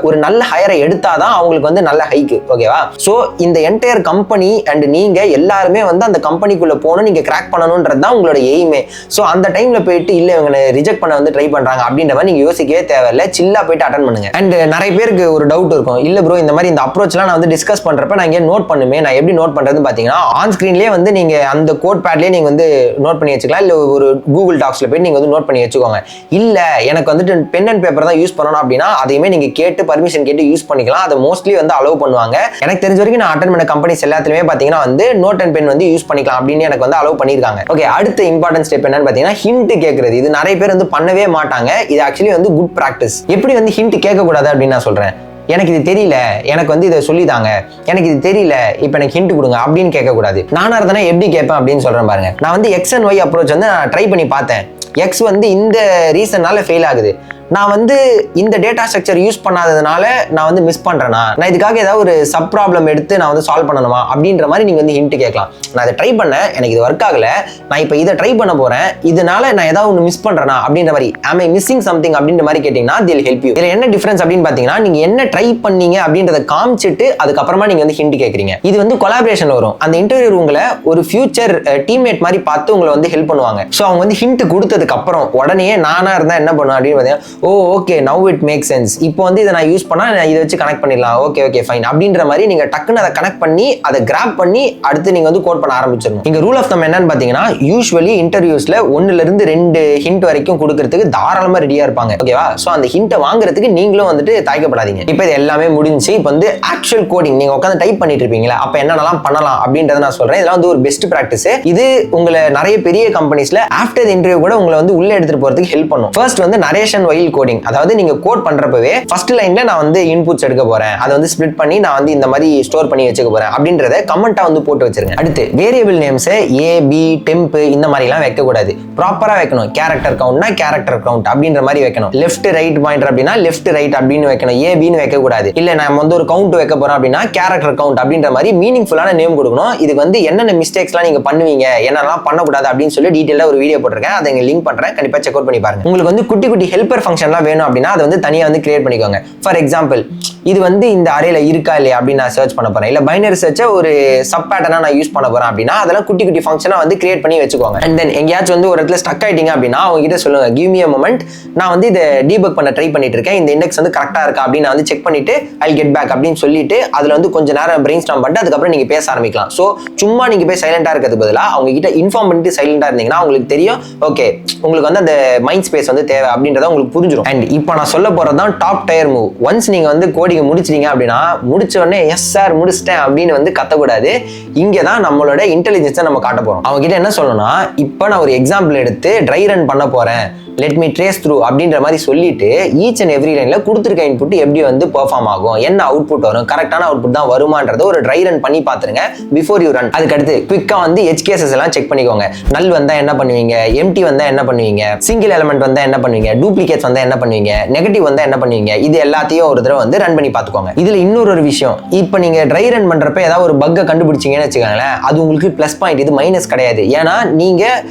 ஒரு நல்ல ஹையரை எடுத்தாதான் அவங்களுக்கு வந்து நல்ல ஹைக்கு. ஓகேவா? ஸோ இந்த என்டையர் கம்பெனி அண்ட் நீங்க எல்லாருமே வந்து அந்த கம்பெனிக்குள்ள போகணும், நீங்க கிராக் பண்ணணும்ன்றது தான் உங்களோட எய்மே. ஸோ அந்த டைம்ல போயிட்டு இல்ல இவங்க ரிஜெக்ட் பண்ண வந்து ட்ரை பண்றாங்க அப்படின்ற மாதிரி நீங்க யோசிக்கவே தேவையில்லை. சில்லா போயிட்டு அட்டன் பண்ணுங்க. அண்ட் நிறைய பேருக்கு ஒரு டவுட் இருக்கும், இல்ல ப்ரோ இந்த மாதிரி இந்த அப்ரோச்லாம் நான் வந்து டிஸ்கஸ் பண்றப்ப நான் இங்கே நோட் பண்ணுமே, நான் எப்படி நோட் பண்றதுன்னு பாத்தீங்கன்னா ஆன் ஸ்கிரீன்லேயே வந்து நீங்க அந்த கோட் பேட்லயே நீங்க வந்து நோட் பண்ணி வச்சுக்கலாம். இல்ல ஒரு கூகுள் டாக்ஸ்ல போய் நீங்க வந்து நோட் பண்ணி வச்சுக்கோங்க. இல்ல எனக்கு வந்துட்டு பென் அண்ட் பேப்பர் தான் யூஸ் பண்ணணும் அப்படின்னா அதையுமே நீங்க கேட்டு பர்மிஷன் கேட்டு யூஸ் பண்ணிக்கலாம். அதை மோஸ்ட்லி வந்து அலோவ் பண்ணுவாங்க. எனக்கு தெரிஞ்ச வரைக்கும் நான் அட்டெண்ட் பண்ண கம்பெனிஸ் எல்லாத்துலயுமே பாத்தீங்கன்னா வந்து நோட் அண்ட் பென் வந்து யூஸ் பண்ணிக்கலாம் அப்படின்னு எனக்கு வந்து அலோவ் பண்ணிருக்காங்க. ஓகே, அடுத்த இம்பார்ட்டன்ட் ஸ்டெப் என்னன்னு பாத்தீங்கன்னா ஹிண்ட் கேட்கறது. இது நிறைய பேர் வந்து பண்ணவே மாட்டாங்க. இது ஆக்சுவலி வந்து குட் பிராக்டிஸ். எப்படி வந்து ஹிண்ட் கேட்க கூடாது அப்படின்னு நான் சொல்றேன். எனக்கு இது தெரியல, எனக்கு வந்து இதை சொல்லிதாங்க, எனக்கு இது தெரியல, இப்போ எனக்கு ஹிண்ட் கொடுங்க அப்படின்னு கேட்கக்கூடாது. நானா இருந்தா எப்படி கேட்பேன் அப்படின்னு சொல்றேன் பாருங்க. நான் வந்து எக்ஸ் அண்ட் ஒய் அப்ரோச் வந்து நான் ட்ரை பண்ணி பார்த்தேன். எக்ஸ் வந்து இந்த ரீசன்னால ஃபெயில் ஆகுது. நான் வந்து இந்த டேட்டா ஸ்ட்ரக்சர் யூஸ் பண்ணாததுனால நான் வந்து மிஸ் பண்றேனா, நான் இதுக்காக ஏதாவது ஒரு சப் ப்ராப்ளம் எடுத்து நான் வந்து சால்வ் பண்ணணுமா அப்படின்ற மாதிரி நீங்க வந்து ஹிண்ட் கேட்கலாம். நான் இதை ட்ரை பண்ணேன், எனக்கு இது ஒர்க் ஆகல, நான் இப்போ இதை ட்ரை பண்ண போறேன், இதனால நான் ஏதாவது ஒன்று மிஸ் பண்றேனா அப்படின்ற மாதிரி am I missing something அப்படின்ற மாதிரி கேட்டீங்கன்னா they'll help you. இதுல என்ன டிஃபரன்ஸ் அப்படின்னு பாத்தீங்கன்னா நீங்க என்ன ட்ரை பண்ணீங்க அப்படின்றத காமிச்சிட்டு அதுக்கப்புறமா நீங்க வந்து ஹிண்ட் கேட்கறீங்க. இது வந்து கொலாபரேஷன் வரும். அந்த இன்டர்வியூ உங்களை ஒரு ஃபியூச்சர் டீம்மேட் மாதிரி பார்த்து உங்களை வந்து ஹெல்ப் பண்ணுவாங்க. ஸோ அவங்க வந்து ஹிண்ட் கொடுத்ததுக்கு அப்புறம் உடனே நானா இருந்தா என்ன பண்ணுவேன் அப்படின்னு பாத்தீங்கன்னா oh okay now it make sense, இப்போ வந்து இதை நான் யூஸ் பண்ணா நான் இதை வச்சு கனெக்ட் பண்ணிடலாம், ஓகே ஓகே ஃபைன் அப்படின்ற மாதிரி நீங்க டக்குன்னு அதை கனெக்ட் பண்ணி அதை கிராப் பண்ணி அடுத்து நீங்க வந்து கோட் பண்ண ஆரம்பிச்சிடணும். இங்க ரூல் ஆஃப் தம் என்னன்னு பாத்தீங்கன்னா, யூஸ்வலி இன்டர்வியூஸ்ல 1 to 2 ஹிண்ட் வரைக்கும் கொடுக்கறதுக்கு தாராளமா ரெடியா இருப்பாங்க. ஓகேவா? சோ அந்த ஹிண்ட்டை வாங்குறதுக்கு நீங்களும் வந்துட்டு தயக்கப்படாதீங்க. இப்போ இது எல்லாமே முடிஞ்சு இப்போ வந்து ஆக்சுவல் கோடிங் நீங்க உட்காந்து டைப் பண்ணிட்டு இருப்பீங்களா, அப்ப என்னென்னலாம் பண்ணலாம் அப்படின்றத நான் சொல்றேன். இதெல்லாம் வந்து ஒரு பெஸ்ட் பிராக்டிஸ். இது உங்களை நிறைய பெரிய கம்பெனிஸ்ல ஆஃப்டர் இன்டர்வியூ கூட உங்களை வந்து உள்ள எடுத்துட்டு போறதுக்கு ஹெல்ப் பண்ணும். ஃபர்ஸ்ட் வந்து நரேஷன் வைல் கோடிங், அதாவது நீங்க கோட் பண்றப்பவே ஃபர்ஸ்ட் லைன்ல நான் வந்து இன்புட்ஸ் எடுக்க போறேன், அதை வந்து ஸ்ப்ளிட் பண்ணி நான் வந்து இந்த மாதிரி ஸ்டோர் பண்ணி வச்சுக்க போறேன் அப்படின்றத கமெண்டா வந்து போட்டு வச்சிருங்க. அடுத்து வேரியபிள் நேம்ஸ் ஏ பி டெம்ப் இந்த மாதிரி எல்லாம் வைக்க கூடாது. ப்ராப்பரா வைக்கணும். கேரக்டர் கவுண்ட்னா கேரக்டர் கவுண்ட் அப்படின்ற மாதிரி வைக்கணும். லெஃப்ட் ரைட் பாயிண்டர் அப்படின்னா லெஃப்ட் ரைட் அப்படின்னு வைக்கணும். ஏ பின்னு வைக்க கூடாது. இல்ல நான் வந்து ஒரு கவுண்ட் வைக்க போறோம் அப்படின்னா கேரக்டர் கவுண்ட் அப்படின்ற மாதிரி மீனிங்ஃபுல்லான நேம் கொடுக்கணும். இதுக்கு வந்து என்னென்ன மிஸ்டேக்ஸ்லாம் நீங்க பண்ணுவீங்க, என்னெல்லாம் பண்ணக்கூடாது அப்படின்னு சொல்லி டீடைலா ஒரு வீடியோ போட்டிருக்கேன். அதை இங்க லிங்க் பண்றேன், கண்டிப்பா செக் அவுட் பண்ணி பாருங்க. உங்களுக்கு வந்து குட்டி குட்டி ஹெல்பர் ஃபங்க்ஷன்லாம் வேணும் அப்படின்னா அதை வந்து தனியா வந்து கிரியேட் பண்ணிக்கோங்க. ஃபார் எக்ஸாம்பிள், இது வந்து இந்த அரேல இருக்கா இல்லையா அப்படின்னு நான் சர்ச் பண்ண போறேன், இல்ல பைனரி சர்ச்சை ஒரு சப் பேட்டர்னா நான் யூஸ் பண்ண போறேன் அப்படின்னா அதெல்லாம் குட்டி குட்டி ஃபங்க்ஷனா வந்து கிரியேட் பண்ணி வச்சுக்கோங்க. அண்ட் தென் எங்கேயாச்சும் வந்து ஒரு இடத்துல ஸ்டக் ஆயிட்டீங்க அப்படின்னா அவங்க கிட்ட சொல்லுங்க, கிவ் மீ a moment, நான் வந்து இதை டீபக் பண்ண ட்ரை பண்ணிட்டு இருக்கேன், இந்த இண்டெக்ஸ் வந்து கரெக்டா இருக்கா அப்படின்னு நான் வந்து செக் பண்ணிட்டு I'll get back அப்படின்னு சொல்லிட்டு அதுல வந்து கொஞ்ச நேரம் பிரெயின் ஸ்டார்ம் பண்ணிட்டு அதுக்கப்புறம் நீங்க பேச ஆரம்பிக்கலாம். சோ சும்மா நீங்க போய் சைலண்டா இருக்கிறது பதிலா அவங்க கிட்ட இன்ஃபார்ம் பண்ணிட்டு சைலண்டா இருந்தீங்கன்னா உங்களுக்கு தெரியும், ஓகே உங்களுக்கு வந்து அந்த மைண்ட் ஸ்பேஸ் வந்து தேவை அப்படின்றத உங்களுக்கு புரிஞ்சிடும். அண்ட் இப்போ நான் சொல்ல போறதுதான் டாப் டயர் மூவ். ஒன்ஸ் நீங்க வந்து கோடிங் முடிச்சிட்டீங்க அப்படின்னா முடிச்ச உடனே எஸ் சார் முடிச்சிட்டேன் அப்படின்னு வந்து கத்தக்கூடாது. இங்கே தான் நம்மளோட இன்டெலிஜென்ஸை நம்ம காட்ட போறோம். அவங்க கிட்ட என்ன சொல்லணும்னா, இப்போ நான் ஒரு எக்ஸாம்பிள் எடுத்து ட்ரை ரன் பண்ண போறேன், லெட் மீ ட்ரேஸ் த்ரூ அப்படின்ற மாதிரி சொல்லிட்டு ஈச் அண்ட் எவ்ரி லைன்ல கொடுத்துருக்க இன்புட் எப்படி வந்து பெர்ஃபார்ம் ஆகும், என்ன அவுட்புட் வரும், கரெக்டான அவுட்புட் தான் வருமானது ஒரு ட்ரை ரன் பண்ணி பாத்துருங்க பிஃபோர் யூ ரன். அதுக்கு அடுத்து குவிக்கா வந்து எட்ஜ் கேசஸ் எல்லாம் செக் பண்ணிக்கோங்க. நல் வந்தா என்ன பண்ணுவீங்க, எம்டி வந்தா என்ன பண்ணுவீங்க, சிங்கிள் எலிமெண்ட் வந்தா என்ன பண்ணுவீங்க, டூப்ளிகேட்ஸ் வந்தா என்ன பண்ணுவீங்க, நெகட்டிவ் வந்தா என்ன பண்ணுவீங்க, இது எல்லாத்தையும் ஒரு தடவை வந்து ரன் பண்ணி பாத்துக்கோங்க. இதுல இன்னொரு விஷயம், இப்போ நீங்க ட்ரை ரன் பண்றப்ப ஏதாவது ஒரு பக்கை கண்டுபிடிச்சீங்கன்னு வச்சுக்கோங்களேன், அது உங்களுக்கு பிளஸ் பாயிண்ட், இது மைனஸ் கிடையாது. ஏன்னா நீங்க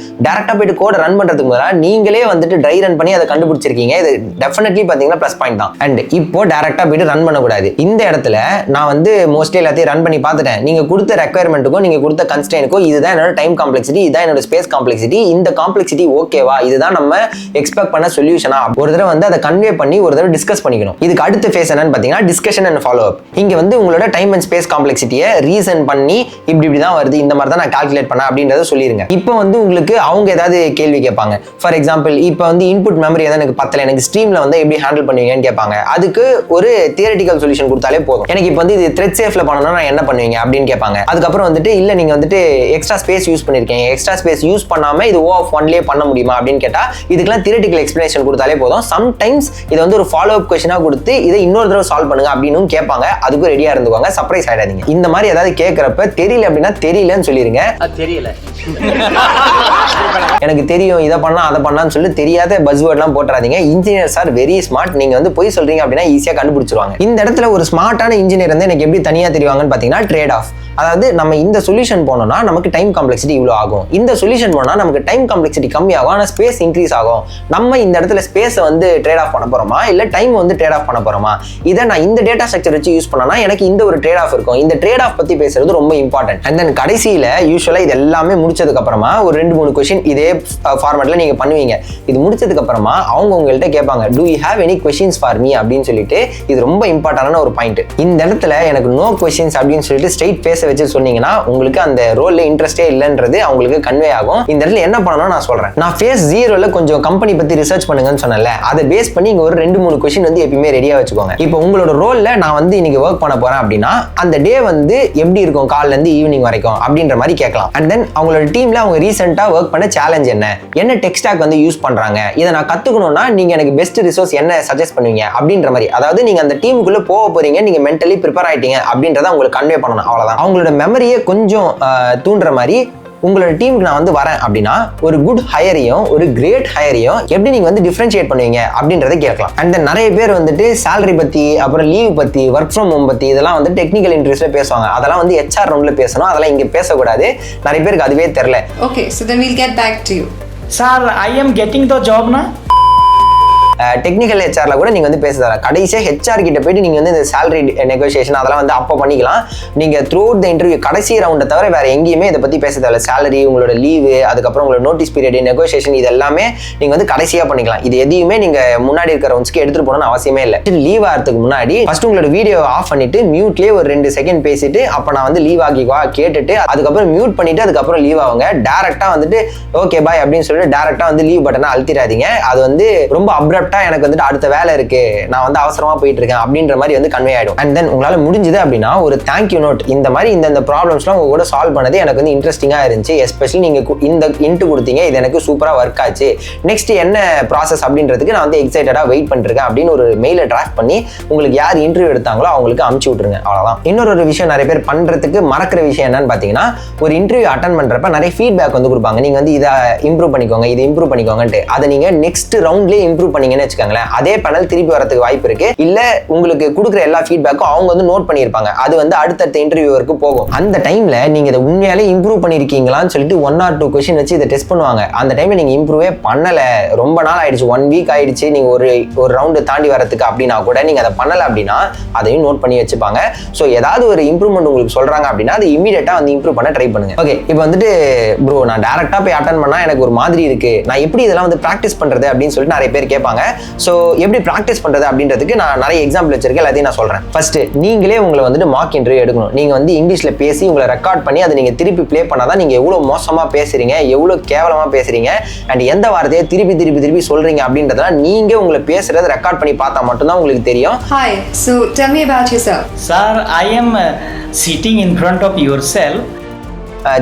டைரக்டா போயிட்டு கோட ரன் பண்றதுக்கு முதல்ல நீங்களே வந்துட்டு ட்ரை ரன் பண்ணி அதை கண்டுபிடிச்சிருக்கீங்க. இது டெஃபினெட்லி பாத்தீங்கன்னா பிளஸ் பாயிண்ட் தான். அண்ட் இப்போ டைரக்டா போயிட்டு ரன் பண்ணக்கூடாது. இந்த இடத்துல நான் வந்து மோஸ்ட்லி எல்லாத்தையும் ரன் பண்ணி பார்த்துட்டேன். நீங்க கொடுத்த ரெக்யர்மெண்ட்டுக்கும் நீங்க கொடுத்த கன்ஸ்ட்ரெயினுக்கும் இதுதான் என்னோட டைம் காம்ப்ளெக்சிட்டி, இதுதான் என்னோட ஸ்பேஸ் காம்ப்ளெக்சிட்டி, இந்த காம்ப்ளெக்சிட்டி ஓகேவா, இதுதான் நம்ம எக்ஸ்பெக்ட் பண்ண சொல்யூஷனா, ஒரு தடவை வந்து அதை கன்வே பண்ணி ஒரு தடவை டிஸ்கஸ் பண்ணிக்கணும். இதுக்கு அடுத்த ஃபேஸ் என்னன்னு பாத்தீங்கன்னா டிஸ்கஷன் அண்ட் ஃபாலோ அப். இங்க வந்து உங்களோட டைம் அண்ட் ஸ்பேஸ் காம்ப்ளெக்சிட்டியை ரீசன் பண்ணி இப்படி தான் வருது, இந்த மாதிரி தான் நான் கால்குலேட் பண்ணேன் அப்படின்றத சொல்லிருங்க. இப்போ வந்து உங்களுக்கு அவங்க ஏதாவது கேள்வி கேட்பாங்க. ஃபார் எக்ஸாம்பிள், இப்போ வந்து இன்புட் மெமரி எதாவது எனக்கு பத்தல, எனக்கு ஸ்ட்ரீம்ல வந்து எப்படி ஹேண்டில் பண்ணுவீங்கன்னு கேட்பாங்க. அதுக்கு ஒரு தியரிட்டிக்கல் சொல்யூஷன் கொடுத்தாலே போதும். எனக்கு இப்போ வந்து இது த்ரெட் சேஃப்ல பண்ணணும்னா நான் என்ன பண்ணுவீங்க அப்படின்னு கேட்பாங்க. அதுக்கப்புறம் வந்துட்டு இல்ல நீங்க வந்துட்டு எக்ஸ்ட்ரா ஸ்பேஸ் யூஸ் பண்ணிருக்கீங்க, எக்ஸ்ட்ரா ஸ்பேஸ் யூஸ் பண்ணாம இது O(1)லே பண்ண முடியுமா அப்படின்னு கேட்டா இதுக்கெல்லாம் தியரிட்டிக்கல் எக்ஸ்பிளனேஷன் கொடுத்தாலே போதும். சம்டைம்ஸ் இதை வந்து ஒரு ஃபாலோ அப் கொஸ்டினா கொடுத்து இதை இன்னொரு தடவை சால்வ் பண்ணுங்க அப்படின்னு கேட்பாங்க. அதுக்கும் ரெடியா இருந்துவாங்க, சர்ப்ரைஸ் ஆயிடாதீங்க. இந்த மாதிரி ஏதாவது கேட்கறப்ப தெரியல அப்படின்னா தெரியலன்னு சொல்லிருங்க. தெரியல எனக்கு தெரியும் இதை பண்ணா அதை பண்ணான்னு சொல்லி தெரியாத பஸ்வேர்ட்லாம் போட்டுறாதீங்க. Engineers are very smart. நீங்க வந்து போய் சொல்றீங்க அப்படின்னா ஈஸியா கண்டுபிடிச்சிருவாங்க. இந்த இடத்துல ஒரு ஸ்மார்ட்டான இன்ஜினியர் வந்து எனக்கு எப்படி தனியா தெரிவாங்கன்னு பாத்தீங்கன்னா ட்ரேட் ஆஃப். அதாவது நம்ம இந்த சொல்யூஷன் போனோம்னா நமக்கு டைம் காம்ப்ளெக்சிட்டி இவ்வளோ ஆகும், இந்த சொல்யூஷன் போனா நமக்கு டைம் காம்ப்ளெக்சிட்டி கம்மி ஆகும், ஆனால் ஸ்பேஸ் இன்க்ரீஸ் ஆகும். நம்ம இந்த இடத்துல ஸ்பேஸை வந்து ட்ரேட் ஆஃப் பண்ண போறோமா இல்ல டைம் வந்து ட்ரேட் ஆஃப் பண்ண போறோமா, இதை நான் இந்த டேட்டா ஸ்ட்ரக்சர் வச்சு யூஸ் பண்ணனா எனக்கு இந்த ஒரு ட்ரேட் ஆஃப் இருக்கும். இந்த ட்ரேட் ஆஃப் பத்தி பேசுறது ரொம்ப இம்பார்ட்டன்ட். அண்ட் தென் கடைசியில யூஸ்வலா இது எல்லாமே முடிச்சதுக்கு அப்புறமா ஒரு 2-3 கொஸ்டின் இதே ஃபார்மேட்ல நீங்க பண்ணுவீங்க. இது முடிச்சதுக்கு அப்புறமா அவங்க உங்கள்கிட்ட கேட்பாங்க, do you have any questions for me அப்படின்னு சொல்லிட்டு. இது ரொம்ப இம்பார்ட்டன்டான ஒரு பாயிண்ட். இந்த இடத்துல எனக்கு நோ கொஸ்டின்ஸ் அப்படின்னு சொல்லிட்டு ஸ்ட்ரெயிட் ஃபேஸை வச்சு சொன்னீங்கன்னா உங்களுக்கு அந்த ரோல்ல இன்ட்ரெஸ்டே இல்லைன்றது அவங்களுக்கு கன்வே ஆகும். இந்த இடத்துல என்ன பண்ணணும் நான் சொல்றேன். நான் ஃபேஸ் 0ல கொஞ்சம் கம்பெனி பத்தி ரிசர்ச் பண்ணுங்கன்னு சொன்னேன்ல, அதை பேஸ் பண்ணி இங்க ஒரு 2-3 கொஸ்டின் வந்து எப்பயுமே ரெடியா வச்சுக்கோங்க. இப்போ உங்களோட ரோல்ல நான் வந்து இன்னைக்கு ஒர்க் பண்ண போறேன் அப்படின்னா அந்த டே வந்து எப்படி இருக்கும் காலைல இருந்து ஈவினிங் வரைக்கும் அப்படின்ற மாதிரி கேட்கலாம். அண்ட் தென் அவங்களோட டீம்ல அவங்க ரீசெண்டா ஒர்க் பண்ண சேலஞ்ச் என்ன டெக் ஸ்டாக் வந்து யூஸ் பண்றாங்க, இதை நான் கத்துக்கணும்னா நீங்க எனக்கு பெஸ்ட் ரிசோர்ஸ் என்ன சஜஸ்ட் பண்ணுவீங்க அப்படின்ற மாதிரி. அதாவது நீங்க அந்த டீமுக்குள்ள போக போறீங்க, நீங்க மென்டலி ப்ரிப்பேர் ஆயிட்டீங்க அப்படின்றத உங்களுக்கு கன்வே பண்ணணும். அவ்வளவுதான். அவங்களோட மெமரியை கொஞ்சம் தூண்டுற மாதிரி உங்களோட டீமுக்கு நான் வந்து வரேன் அப்படின்னா ஒரு குட் ஹையரையும் ஒரு கிரேட் ஹையரையும் எப்படி நீங்க வந்து டிஃபரன்ஷியேட் பண்ணுவீங்க அப்படின்றத கேட்கலாம். அண்ட் தென் நிறைய பேர் வந்துட்டு சேலரி பத்தி, அப்புறம் லீவ் பத்தி, ஒர்க் ஃப்ரம் ஹோம் பத்தி இதெல்லாம் வந்து டெக்னிக்கல் இன்டர்வியூஸ்ல பேசுவாங்க. அதெல்லாம் வந்து HR ரவுண்ட்ல பேசணும், அதெல்லாம் இங்க பேசக்கூடாது. நிறைய பேருக்கு அதுவே தெரியல. Okay, so then we'll get back to you. Sir, I am getting the job now. Technical ஹெச்ஆர்ல கூட நீங்க வந்து பேச தேவையில்ல. கடைசியாக ஹெச்ஆர் கிட்ட போயிட்டு நீங்க வந்து இந்த சேலரி நெகோசியேஷன் அதெல்லாம் வந்து அப்போ பண்ணிக்கலாம். நீங்க த்ரூ அவுட் த இன்டர்வியூ கடைசி ரவுண்டை தவிர வேற எங்கேயுமே இதை பத்தி பேச தேவையில்ல. சேலரி, உங்களோட லீவு, அதுக்கப்புறம் உங்களோட நோட்டீஸ் பீரியட், நெகோசியேஷன், இது எல்லாமே நீங்க வந்து கடைசியா பண்ணிக்கலாம். இது எதையுமே நீங்க முன்னாடி இருக்கிற ரவுண்ட்ஸ்க்கு எடுத்துட்டு போகணும்னு அவசியமே இல்லை. லீவ் ஆகிறதுக்கு முன்னாடி ஃபர்ஸ்ட் உங்களோட வீடியோ ஆஃப் பண்ணிட்டு மியூட்லயே ஒரு 2 செகண்ட் பேசிட்டு அப்ப நான் வந்து லீவ் ஆகிக்குவா கேட்டுட்டு அதுக்கப்புறம் மியூட் பண்ணிட்டு அதுக்கப்புறம் லீவ் ஆகுங்க. டேரக்டா வந்துட்டு ஓகே பாய் அப்படின்னு சொல்லிட்டு டேரக்டா வந்து லீவ் பட்டனை அழுத்திடாதீங்க. அது வந்து ரொம்ப அப்ரப்டா எனக்கு வந்துட்டு அடுத்த வேலை இருக்கு, நான் வந்து அவசரமா போயிட்டு இருக்கேன் அப்படின்ற மாதிரி வந்து கன்வே ஆயிடும். அண்ட் தென் உங்களால முடிஞ்சது அப்படின்னா ஒரு தேங்க்யூ நோட், இந்த மாதிரி இந்த ப்ராப்ளம்ஸ்லாம் உங்க கூட சால்வ் பண்ணது எனக்கு வந்து இன்ட்ரெஸ்டிங்கா இருந்துச்சு, எஸ்பெஷலி நீங்க இந்த இன்ட் கொடுத்தீங்க, இது எனக்கு சூப்பரா ஒர்க் ஆச்சு, நெக்ஸ்ட் என்ன ப்ராசஸ் அப்படின்றதுக்கு நான் வந்து எக்ஸைட்டடா வெயிட் பண்ணிருக்கேன் அப்படின்னு ஒரு மெயிலை டிராஃப்ட் பண்ணி உங்களுக்கு யார் இன்டர்வியூ எடுத்தாங்களோ அவங்களுக்கு அனுப்பிச்சு விட்டுருங்க. அவ்வளவுதான். இன்னொரு விஷயம் நிறைய பேர் பண்றதுக்கு மறக்கிற விஷயம் என்னன்னு பாத்தீங்கன்னா, ஒரு இன்டர்வியூ அட்டன் பண்றப்ப நிறைய ஃபீட்பேக் வந்து கொடுப்பாங்க. நீங்க வந்து இதை இம்ப்ரூவ் பண்ணிக்கோங்க, இதை இம்ப்ரூவ் பண்ணிக்கோங்கன்ட்டு. அதை நீங்க நெக்ஸ்ட் ரவுண்ட்லயே இம்ப்ரூவ் பண்ணீங்கன்னு வச்சுக்கோங்களேன், அதே பேனல் திருப்பி வரதுக்கு வாய்ப்பு இருக்கு. இல்ல உங்களுக்கு கொடுக்குற எல்லா ஃபீட்பேக்கும் அவங்க வந்து நோட் பண்ணியிருப்பாங்க, அது வந்து அடுத்தடுத்த இன்டர்வியூவருக்கு போகும். அந்த டைம்ல நீங்க இதை உண்மையாலே இம்ப்ரூவ் பண்ணிருக்கீங்களான்னு சொல்லிட்டு 1 or 2 கொஸ்டின் வச்சு இதை டெஸ்ட் பண்ணுவாங்க. அந்த டைம்ல நீங்க இம்ப்ரூவே பண்ணல, ரொம்ப நாள் ஆயிடுச்சு, 1 வீக் ஆயிடுச்சு, நீங்க ஒரு ரவுண்டு தாண்டி வரதுக்கு அப்படின்னா கூட நீங்க அதை பண்ணல அப்படின்னா அதையும் நோட் பண்ணி வச்சுப்பாங்க. ஸோ ஏதாவது ஒரு இம்ப்ரூவ்மெண்ட் உங்களுக்கு சொல்றாங்க அப்படின்னா அது இமீடியட்டா வந்து இம்ப்ரூவ் பண்ண ட்ரை பண்ணுங்க. ஓகே, இப்போ வந்துட்டு ப்ரோ நான் டேரக்டா போய் அட்டன் பண்ணா எனக்கு ஒரு மாதிரி இருக்கு, நான் எப்படி இதெல்லாம் வந்து ப்ராக்டிஸ் பண்றது அப்படின்னு சொல்லிட்டு நிறைய பேர் கேட்பாங்க. ஸோ எப்படி ப்ராக்டிஸ் பண்றது அப்படின்றதுக்கு நான் நிறைய எக்ஸாம்பிள் வச்சிருக்கேன், எல்லாத்தையும் நான் சொல்றேன். ஃபர்ஸ்ட் நீங்களே உங்களை வந்துட்டு மார்க் இன்டர்வியூ எடுக்கணும். நீங்க வந்து இங்கிலீஷ்ல பேசி உங்களை ரெக்கார்ட் பண்ணி அதை நீங்க திருப்பி ப்ளே பண்ணாதான் நீங்க எவ்வளவு மோசமா பேசுறீங்க, எவ்வளவு கேவலமா பேசுறீங்க அண்ட் எந்த வார்த்தையை திருப்பி திருப்பி திருப்பி சொல்றீங்க அப்படின்றதெல்லாம் நீங்க உங்களை பேசுறதை ரெக்கார்ட் பண்ணி பார்த்தா மட்டும்தான் உங்களுக்கு தெரியும். Hi, so tell me about yourself. Sir, I am sitting in front of yourself.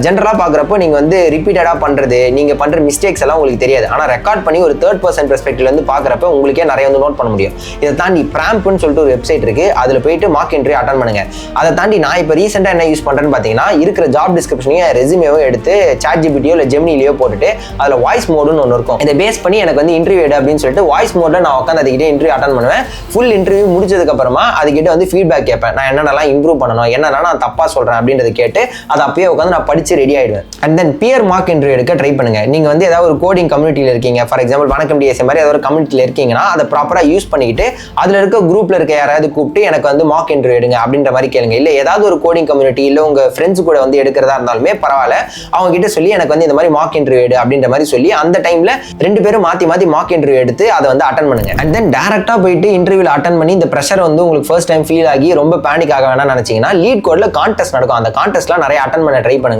ஜென்ரலாக பார்க்குறப்போ நீங்கள் வந்து ரிப்பீட்டடாக பண்ணுறது, நீங்கள் பண்ணுற மிஸ்டேக்ஸ் எல்லாம் உங்களுக்கு தெரியாது. ஆனால் ரெக்கார்ட் பண்ணி ஒரு 3rd person பெர்ஸ்பெக்டிவ்லேருந்து பார்க்குறப்ப உங்களுக்கே நிறைய வந்து நோட் பண்ண முடியும். இதை தாண்டி பிராம்ப்னு சொல்லிட்டு ஒரு வெப்சைட் இருக்குது, அதில் போயிட்டு மார்க் இன்டர்வியூ அட்டன் பண்ணுங்க. அதை தாண்டி நான் இப்போ ரீசெண்டாக என்ன யூஸ் பண்ணுறேன்னு பார்த்தீங்கன்னா, இருக்கிற ஜாப் டிஸ்கிரிப்ஷனையும் ரெஸ்யூமேவும் எடுத்து ChatGPT இல்லை ஜெமினிலையோ போட்டுட்டு அதில் வாய்ஸ் மோடுன்னு ஒன்று இருக்கும், இதை பேஸ் பண்ணி எனக்கு வந்து இன்டர்வியூ எடு அப்படின்னு சொல்லிட்டு வாய்ஸ் மோடில் நான் உட்காந்து அதுக்கிட்டே இன்டர்வியூ அட்டன் பண்ணுவேன். ஃபுல் இன்டர்வியூ முடிச்சதுக்கப்புறமா அதுக்கிட்ட வந்து ஃபீட்பேக் கேட்பேன், நான் என்னென்னலாம் இம்ப்ரூவ் பண்ணணும், என்னென்னலாம் நான் தப்பாக சொல்கிறேன் அப்படின்றத கேட்டு அதை அப்பயே உட்காந்து நான் படித்து ரெடி ஆகிடுவேன். And then peer mock interview எடுக்க ட்ரை பண்ணுங்க. நீங்க வந்து ஏதாவது ஒரு கோடிங் கம்யூனிட்டியில் இருக்கீங்க, ஃபார் எக்ஸாம்பிள் வணக்கம் டிஎஸ்ஏ மாதிரி ஏதாவது ஒரு கம்யூனிட்டியில் இருக்கீங்கன்னா அதை ப்ராப்பரா யூஸ் பண்ணிக்கிட்டு அதுல இருக்க குரூப்ல இருக்க யாராவது கூப்பிட்டு எனக்கு வந்து மார்க் இன்டர்வியூ எடுங்க அப்படின்ற மாதிரி கேளுங்க. இல்ல ஏதாவது ஒரு கோடிங் கம்யூனிட்டி இல்ல உங்க ஃப்ரெண்ட்ஸ் கூட வந்து எடுக்கிறதா இருந்தாலுமே பரவாயில்ல, அவங்க கிட்ட சொல்லி எனக்கு வந்து இந்த மாதிரி மார்க் இன்டர்வியூ எடு அப்படின்ற மாதிரி சொல்லி அந்த டைம்ல 2 பேரும் மாத்தி மாத்தி மார்க் இன்டர்வியூ எடுத்து அதை வந்து அட்டன் பண்ணுங்க. அண்ட் தென் டைரக்டா போயிட்டு இன்டர்வியூல அட்டன் பண்ணி இந்த ப்ரெஷர் வந்து உங்களுக்கு ஃபர்ஸ்ட் டைம் ஃபீல் ஆகி ரொம்ப பேனிக் ஆக வேணாம்னு நினைச்சீங்கன்னா லீட் கோட்ல கான்டெஸ்ட் நடக்கும். அந்த கான்டெஸ்ட்லாம் நிறைய அட்டன் பண்ண ட்ரை பண்ணுங்க.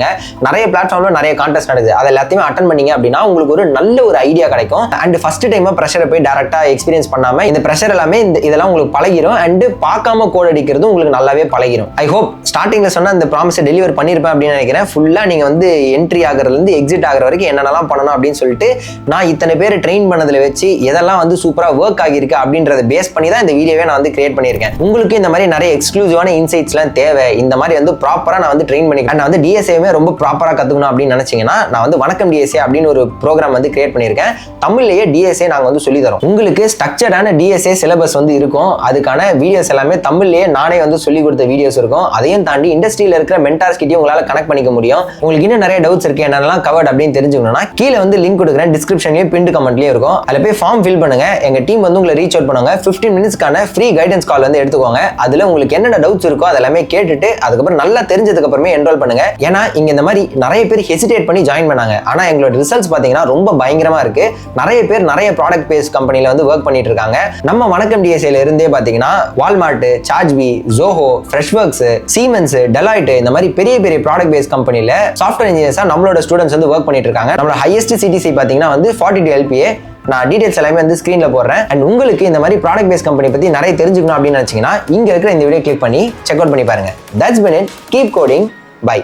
நிறைய பிளாட்ஃபார்ம்ல நிறைய கான்டெஸ்ட் நடக்குது, அதை எல்லாத்தையுமே அட்டன் பண்ணீங்க அப்படின்னா உங்களுக்கு ஒரு நல்ல ஒரு ஐடியா கிடைக்கும். அண்ட் ஃபர்ஸ்ட் டைமா ப்ரெஷரை போய் டைரக்டா எக்ஸ்பீரியன்ஸ் பண்ணாம இந்த ப்ரெஷர் எல்லாமே இதெல்லாம் உங்களுக்கு பழகிரும். அண்ட் பார்க்காம கோட் அடிக்கிறது உங்களுக்கு நல்லாவே பழகிரும். ஐ ஹோப் ஸ்டார்டிங்ல சொன்ன இந்த ப்ராமிஸை டெலிவர் பண்ணிருப்பேன் அப்படின்னு நினைக்கிறேன். ஃபுல்லா நீங்க வந்து என்ட்ரி ஆகிறதுல இருந்து எக்ஸிட் ஆகிற வரைக்கும் என்னென்னலாம் பண்ணணும் அப்படின்னு சொல்லிட்டு நான் இத்தனை பேர் ட்ரெயின் பண்ணதுல வச்சு எதெல்லாம் வந்து சூப்பரா ஒர்க் ஆகிருக்கு அப்படின்றத பேஸ் பண்ணி தான் இந்த வீடியோவே நான் வந்து கிரியேட் பண்ணியிருக்கேன். உங்களுக்கு இந்த மாதிரி நிறைய எக்ஸ்க்ளூசிவான இன்சைட்ஸ்லாம் தேவை, இந்த மாதிரி வந்து ப்ராப்பரா நான் வந்து ட்ரெயின் பண்ணிக்கிறேன், நான் வந்து டிஎஸ்ஏமே ரொம்ப ப்ராப்பரா கத்துக்கணும் அப்படின்னு நினைச்சீங்கன்னா நான் வந்து வணக்கம் டிஎஸ்ஏ அப்படின்னு ஒரு ப்ரோக்ராம் வந்து கிரியேட் பண்ணியிருக்கேன். தமிழ்லயே டிஎஸ்ஏ நாங்க வந்து சொல்லி தரோம். உங்களுக்கு ஸ்ட்ரக்சர்டான டிஎஸ்ஏ சிலபஸ் வந்து இருக்கும், அதுக்கான வீடியோஸ் எல்லாமே தமிழ்லயே நானே வந்து சொல்லி கொடுத்த வீடியோஸ் இருக்கும். அதையும் தாண்டி இண்டஸ்ட்ரியில இருக்கிற மென்டார்ஸ் கிட்டயும் உங்களால கனெக்ட் பண்ணிக்க முடியும். உங்களுக்கு இன்னும் நிறைய டவுட்ஸ் இருக்கு, என்னெல்லாம் கவர்ட் அப்படின்னு தெரிஞ்சுக்கணும்னா கீழே வந்து லிங்க் கொடுக்குறேன், டிஸ்கிரிப்ஷன்லயும் பின் கமெண்ட்லயும் இருக்கும். அதில் போய் ஃபார்ம் ஃபில் பண்ணுங்க. எங்க டீம் வந்து உங்களை ரீச் அவுட் பண்ணுவாங்க. 15 மினிட்ஸ்க்கான ஃப்ரீ கைடன்ஸ் கால் வந்து எடுத்துக்கோங்க. அதுல உங்களுக்கு என்னென்ன டவுட்ஸ் இருக்கோ அதெல்லாமே கேட்டுட்டு அதுக்கப்புறம் நல்லா தெரிஞ்சதுக்கு அப்புறமே என்ரோல் பண்ணுங்க. ஏன்னா இங்க இந்த மாதிரி நிறைய பேர் ஹெசிடேட் பண்ணி ஜாயின் பண்ணாங்க, ஆனா எங்களோட ரிசல்ட்ஸ் பாத்தீங்கன்னா ரொம்ப பயங்கரமா இருக்கு. நிறைய பேர் நிறைய ப்ராடக்ட் பேஸ் கம்பெனில வந்து ஒர்க் பண்ணிட்டு இருக்காங்க. நம்ம வணக்கம் டிஎஸ்ஏல இருந்தே பாத்தீங்கன்னா வால்மார்ட், சார்ஜ்பி, ஜோஹோ, ஃப்ரெஷ்வொர்க்ஸ், சீமென்ஸ், டெலாய்ட் இந்த மாதிரி பெரிய பெரிய ப்ராடக்ட் பேஸ் கம்பெனில சாஃப்ட்வேர் இன்ஜினியர்ஸா நம்மளோட ஸ்டூடெண்ட்ஸ் வந்து ஒர்க் பண்ணிட்டு இருக்காங்க. நம்மளோட ஹையஸ்ட் சிடிசி பாத்தீங்கன்னா வந்து 42 LPA. நான் டீடைல்ஸ் எல்லாமே வந்து ஸ்கிரீன்ல போடுறேன். அண்ட் உங்களுக்கு இந்த மாதிரி ப்ராடக்ட் பேஸ் கம்பெனி பத்தி நிறைய தெரிஞ்சுக்கணும் அப்படின்னு நினைச்சீங்கன்னா இங்க இருக்கிற இந்த வீடியோ கிளிக் பண்ணி செக் அவுட் பண்ணி பாருங்க. That's been it. Keep coding. By.